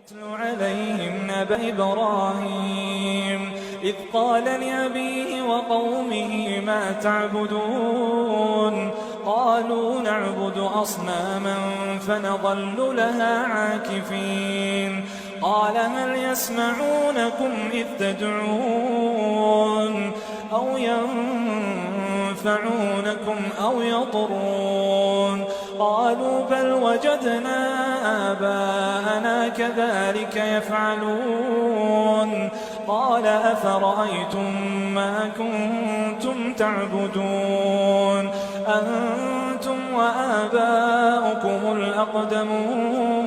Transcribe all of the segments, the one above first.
واتل عليهم نبأ إبراهيم إذ قال لأبيه وقومه ما تعبدون قالوا نعبد أصناما فنظل لها عاكفين قال هل يسمعونكم إذ تدعون أو ينفعونكم أو يضرون قالوا بل وجدنا آباءنا كذلك يفعلون قال أفرأيتم ما كنتم تعبدون أنتم وآباؤكم الأقدمون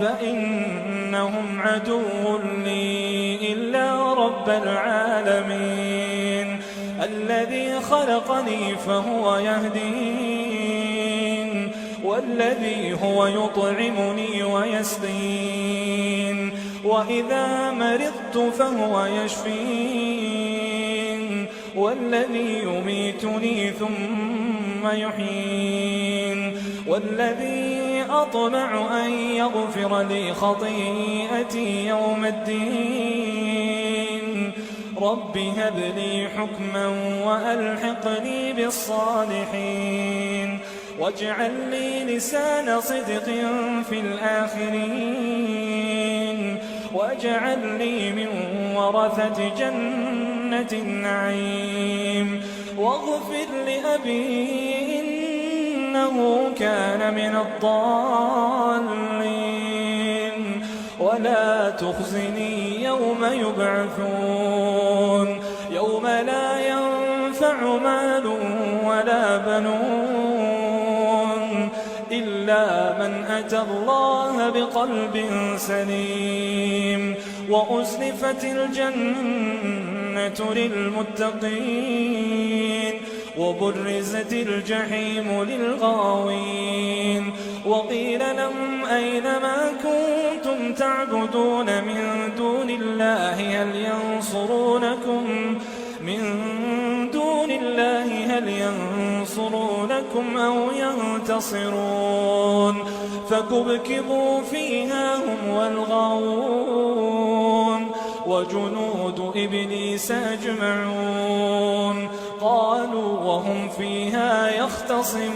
فإنهم عدو لي إلا رب العالمين الذي خلقني فهو يهدين والذي هو يطعمني ويسقين وإذا مرضت فهو يشفين والذي يميتني ثم يحيين والذي أطمع أن يغفر لي خطيئتي يوم الدين رب هب لي حكما وألحقني بالصالحين واجعل لي لسان صدق في الآخرين واجعل لي من ورثة جنة النعيم واغفر لأبي إنه كان من الضالين ولا تخزني يوم يبعثون يوم لا ينفع مال ولا بنون إلا من أتى الله بقلب سليم وأزلفت الجنة للمتقين وبرزت الجحيم للغاوين وقيل لهم أين ما كنتم تعبدون من دون الله هل ينصرونكم أو ينتصرون فكبكبوا فيها هم والغاوون وجنود إبليس أجمعون قالوا وهم فيها يختصمون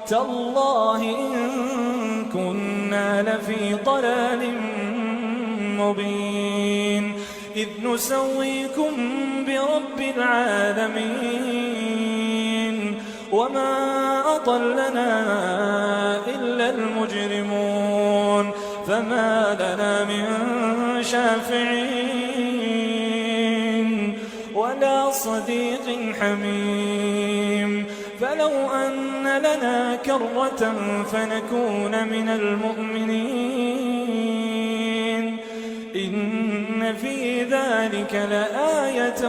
تالله إن كنا لفي ضلال مبين إذ نسويكم برب العالمين وما أضلنا إلا المجرمون فما لنا من شافعين ولا صديق حميم فلو أن لنا كرة فنكون من المؤمنين إن في ذلك لآية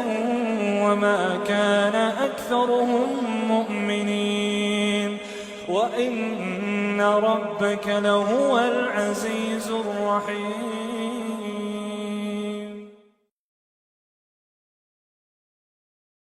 وما كان أكثرهم مؤمنين وإن ربك لهو العزيز الرحيم.